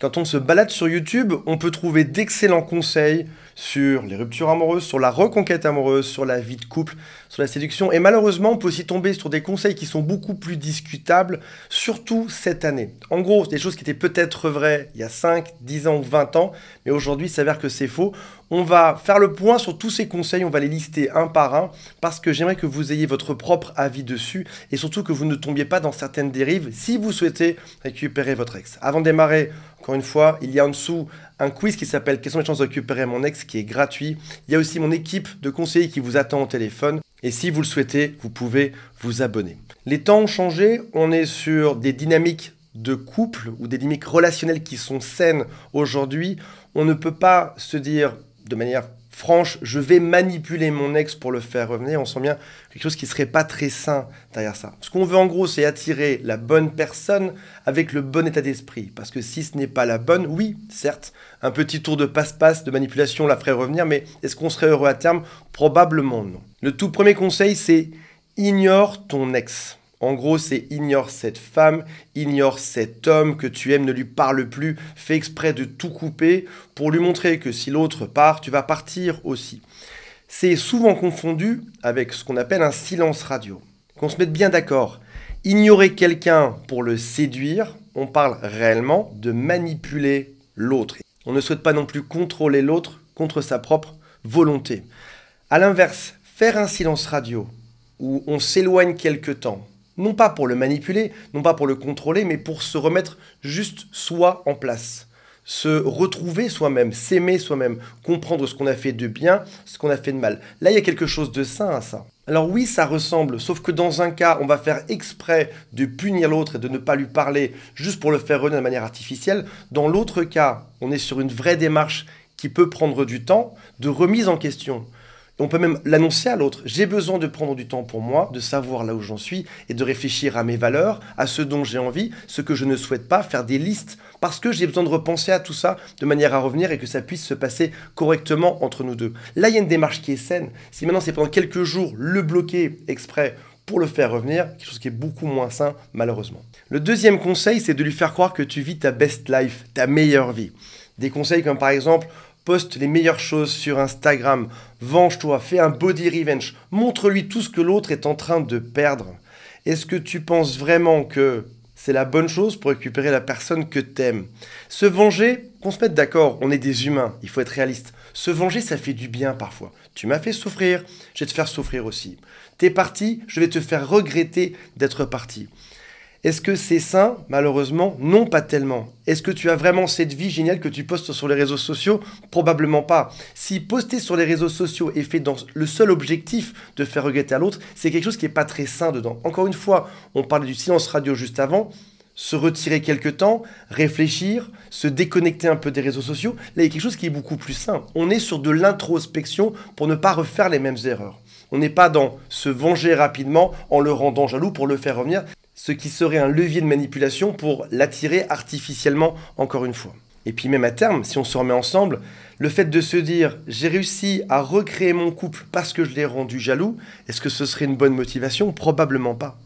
Quand on se balade sur YouTube, on peut trouver d'excellents conseils sur les ruptures amoureuses, sur la reconquête amoureuse, sur la vie de couple, sur la séduction. Et malheureusement, on peut aussi tomber sur des conseils qui sont beaucoup plus discutables, surtout cette année. En gros, des choses qui étaient peut-être vraies il y a 5, 10 ans ou 20 ans, mais aujourd'hui, il s'avère que c'est faux. On va faire le point sur tous ces conseils, on va les lister un par un, parce que j'aimerais que vous ayez votre propre avis dessus, et surtout que vous ne tombiez pas dans certaines dérives si vous souhaitez récupérer votre ex. Avant de démarrer, encore une fois, il y a en dessous un quiz qui s'appelle « Quelles sont les chances de récupérer mon ex ?» qui est gratuit. Il y a aussi mon équipe de conseillers qui vous attend au téléphone. Et si vous le souhaitez, vous pouvez vous abonner. Les temps ont changé, on est sur des dynamiques de couple ou des dynamiques relationnelles qui sont saines aujourd'hui. On ne peut pas se dire de manière franche, je vais manipuler mon ex pour le faire revenir. On sent bien quelque chose qui ne serait pas très sain derrière ça. Ce qu'on veut en gros, c'est attirer la bonne personne avec le bon état d'esprit. Parce que si ce n'est pas la bonne, oui, certes, un petit tour de passe-passe de manipulation la ferait revenir, mais est-ce qu'on serait heureux à terme? Probablement non. Le tout premier conseil, c'est ignore ton ex. En gros, c'est ignore cette femme, ignore cet homme que tu aimes, ne lui parle plus, fais exprès de tout couper pour lui montrer que si l'autre part, tu vas partir aussi. C'est souvent confondu avec ce qu'on appelle un silence radio. Qu'on se mette bien d'accord. Ignorer quelqu'un pour le séduire, on parle réellement de manipuler l'autre. On ne souhaite pas non plus contrôler l'autre contre sa propre volonté. A l'inverse, faire un silence radio où on s'éloigne quelque temps, non pas pour le manipuler, non pas pour le contrôler, mais pour se remettre juste soi en place. Se retrouver soi-même, s'aimer soi-même, comprendre ce qu'on a fait de bien, ce qu'on a fait de mal. Là, il y a quelque chose de sain à ça. Alors oui, ça ressemble, sauf que dans un cas, on va faire exprès de punir l'autre et de ne pas lui parler juste pour le faire revenir de manière artificielle. Dans l'autre cas, on est sur une vraie démarche qui peut prendre du temps, de remise en question. On peut même l'annoncer à l'autre. J'ai besoin de prendre du temps pour moi, de savoir là où j'en suis et de réfléchir à mes valeurs, à ce dont j'ai envie, ce que je ne souhaite pas, faire des listes parce que j'ai besoin de repenser à tout ça de manière à revenir et que ça puisse se passer correctement entre nous deux. Là, il y a une démarche qui est saine. Si maintenant c'est pendant quelques jours le bloquer exprès pour le faire revenir, quelque chose qui est beaucoup moins sain malheureusement. Le deuxième conseil, c'est de lui faire croire que tu vis ta best life, ta meilleure vie. Des conseils comme par exemple, poste les meilleures choses sur Instagram, venge-toi, fais un body revenge, montre-lui tout ce que l'autre est en train de perdre. Est-ce que tu penses vraiment que c'est la bonne chose pour récupérer la personne que t'aimes? Se venger, qu'on se mette d'accord, on est des humains, il faut être réaliste. Se venger, ça fait du bien parfois. Tu m'as fait souffrir, je vais te faire souffrir aussi. T'es parti, je vais te faire regretter d'être parti. Est-ce que c'est sain? Malheureusement, non, pas tellement. Est-ce que tu as vraiment cette vie géniale que tu postes sur les réseaux sociaux? Probablement pas. Si poster sur les réseaux sociaux est fait dans le seul objectif de faire regretter à l'autre, c'est quelque chose qui n'est pas très sain dedans. Encore une fois, on parlait du silence radio juste avant. Se retirer quelque temps, réfléchir, se déconnecter un peu des réseaux sociaux. Là, il y a quelque chose qui est beaucoup plus sain. On est sur de l'introspection pour ne pas refaire les mêmes erreurs. On n'est pas dans se venger rapidement en le rendant jaloux pour le faire revenir, ce qui serait un levier de manipulation pour l'attirer artificiellement encore une fois. Et puis même à terme, si on se remet ensemble, le fait de se dire « j'ai réussi à recréer mon couple parce que je l'ai rendu jaloux », est-ce que ce serait une bonne motivation? Probablement pas.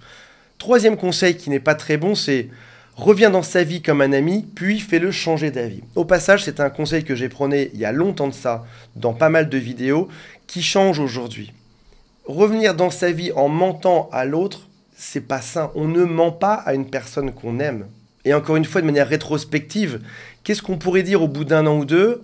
Troisième conseil qui n'est pas très bon, c'est « reviens dans sa vie comme un ami, puis fais-le changer d'avis ». Au passage, c'est un conseil que j'ai prôné il y a longtemps de ça, dans pas mal de vidéos, qui change aujourd'hui. Revenir dans sa vie en mentant à l'autre, c'est pas sain. On ne ment pas à une personne qu'on aime. Et encore une fois, de manière rétrospective, qu'est-ce qu'on pourrait dire au bout d'un an ou deux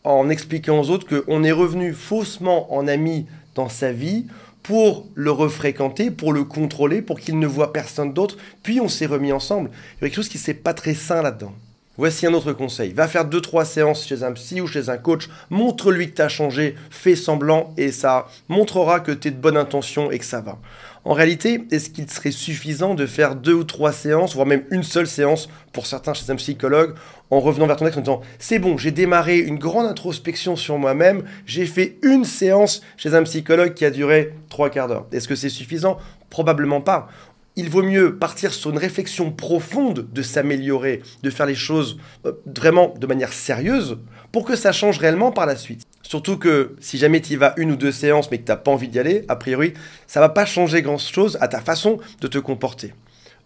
en expliquant aux autres qu'on est revenu faussement en ami dans sa vie pour le refréquenter, pour le contrôler, pour qu'il ne voit personne d'autre, puis on s'est remis ensemble. Il y a quelque chose qui n'est pas très sain là-dedans. Voici un autre conseil. Va faire 2-3 séances chez un psy ou chez un coach. Montre-lui que tu as changé, fais semblant et ça montrera que tu es de bonne intention et que ça va. En réalité, est-ce qu'il serait suffisant de faire 2 ou 3 séances, voire même une seule séance pour certains chez un psychologue, en revenant vers ton ex en disant « c'est bon, j'ai démarré une grande introspection sur moi-même, j'ai fait une séance chez un psychologue qui a duré 3/4 d'heure ». Est-ce que c'est suffisant? Probablement pas. Il vaut mieux partir sur une réflexion profonde de s'améliorer, de faire les choses vraiment de manière sérieuse pour que ça change réellement par la suite. Surtout que si jamais tu y vas 1 ou 2 séances mais que tu n'as pas envie d'y aller, a priori, ça ne va pas changer grand-chose à ta façon de te comporter.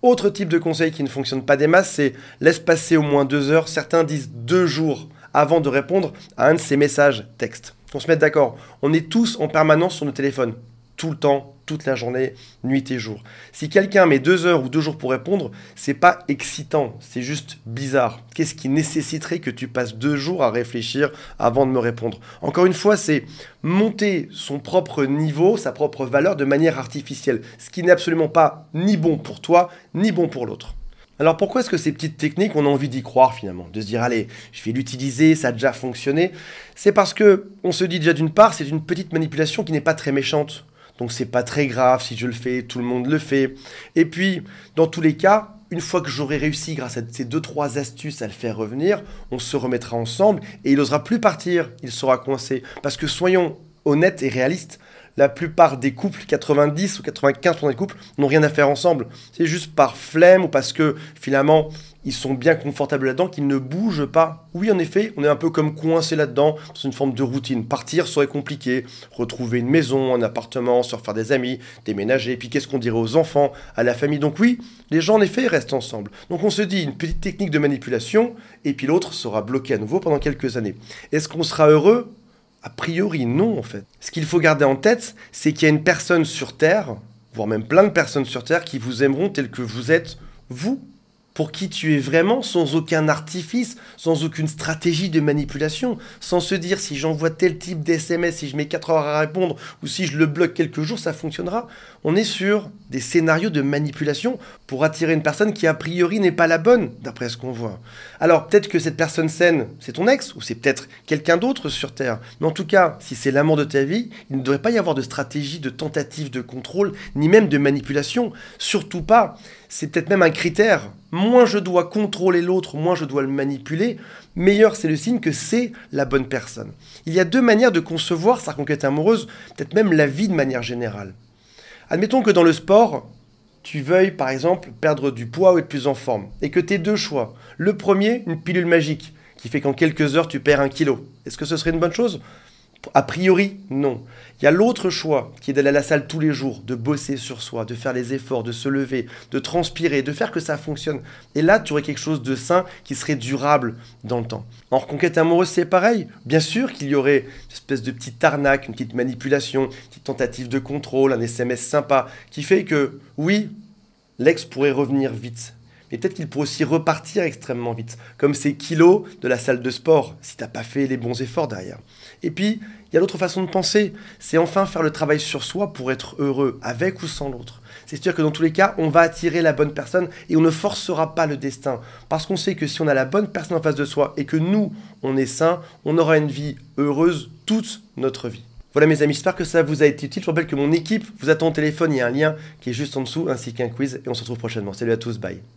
Autre type de conseil qui ne fonctionne pas des masses, c'est laisse passer au moins 2 heures. Certains disent 2 jours avant de répondre à un de ces messages texte. Qu'on se mette d'accord, on est tous en permanence sur nos téléphones, tout le temps, toute la journée, nuit et jour. Si quelqu'un met 2 heures ou 2 jours pour répondre, c'est pas excitant, c'est juste bizarre. Qu'est-ce qui nécessiterait que tu passes 2 jours à réfléchir avant de me répondre? Encore une fois, c'est monter son propre niveau, sa propre valeur de manière artificielle, ce qui n'est absolument pas ni bon pour toi, ni bon pour l'autre. Alors pourquoi est-ce que ces petites techniques, on a envie d'y croire finalement? De se dire, allez, je vais l'utiliser, ça a déjà fonctionné. C'est parce que on se dit déjà d'une part, c'est une petite manipulation qui n'est pas très méchante. Donc c'est pas très grave si je le fais, tout le monde le fait. Et puis, dans tous les cas, une fois que j'aurai réussi grâce à ces 2-3 astuces à le faire revenir, on se remettra ensemble et il n'osera plus partir, il sera coincé. Parce que soyons honnêtes et réalistes, la plupart des couples, 90 ou 95% des couples, n'ont rien à faire ensemble. C'est juste par flemme ou parce que finalement, ils sont bien confortables là-dedans, qu'ils ne bougent pas. Oui, en effet, on est un peu comme coincé là-dedans, dans une forme de routine. Partir serait compliqué, retrouver une maison, un appartement, se refaire des amis, déménager, et puis qu'est-ce qu'on dirait aux enfants, à la famille. Donc oui, les gens en effet restent ensemble. Donc on se dit une petite technique de manipulation, et puis l'autre sera bloqué à nouveau pendant quelques années. Est-ce qu'on sera heureux ? A priori, non, en fait. Ce qu'il faut garder en tête, c'est qu'il y a une personne sur Terre, voire même plein de personnes sur Terre, qui vous aimeront tel que vous êtes, vous, pour qui tu es vraiment, sans aucun artifice, sans aucune stratégie de manipulation, sans se dire si j'envoie tel type d'SMS, si je mets 4 heures à répondre, ou si je le bloque quelques jours, ça fonctionnera. On est sur des scénarios de manipulation pour attirer une personne qui a priori n'est pas la bonne, d'après ce qu'on voit. Alors peut-être que cette personne saine, c'est ton ex, ou c'est peut-être quelqu'un d'autre sur Terre. Mais en tout cas, si c'est l'amour de ta vie, il ne devrait pas y avoir de stratégie, de tentative de contrôle, ni même de manipulation. Surtout pas. C'est peut-être même un critère. Moins je dois contrôler l'autre, moins je dois le manipuler, meilleur c'est le signe que c'est la bonne personne. Il y a 2 manières de concevoir sa conquête amoureuse, peut-être même la vie de manière générale. Admettons que dans le sport, tu veuilles par exemple perdre du poids ou être plus en forme, et que tu aies 2 choix. Le premier, une pilule magique, qui fait qu'en quelques heures tu perds 1 kilo. Est-ce que ce serait une bonne chose ? A priori, non. Il y a l'autre choix qui est d'aller à la salle tous les jours, de bosser sur soi, de faire les efforts, de se lever, de transpirer, de faire que ça fonctionne. Et là, tu aurais quelque chose de sain qui serait durable dans le temps. En reconquête amoureuse, c'est pareil. Bien sûr qu'il y aurait une espèce de petite arnaque, une petite manipulation, une petite tentative de contrôle, un SMS sympa, qui fait que, oui, l'ex pourrait revenir vite. Mais peut-être qu'il pourrait aussi repartir extrêmement vite, comme ces kilos de la salle de sport, si tu n'as pas fait les bons efforts derrière. Et puis, il y a l'autre façon de penser, c'est enfin faire le travail sur soi pour être heureux, avec ou sans l'autre. C'est-à-dire que dans tous les cas, on va attirer la bonne personne et on ne forcera pas le destin. Parce qu'on sait que si on a la bonne personne en face de soi et que nous, on est sain, on aura une vie heureuse toute notre vie. Voilà mes amis, j'espère que ça vous a été utile. Je vous rappelle que mon équipe vous attend au téléphone, il y a un lien qui est juste en dessous, ainsi qu'un quiz, et on se retrouve prochainement. Salut à tous, bye.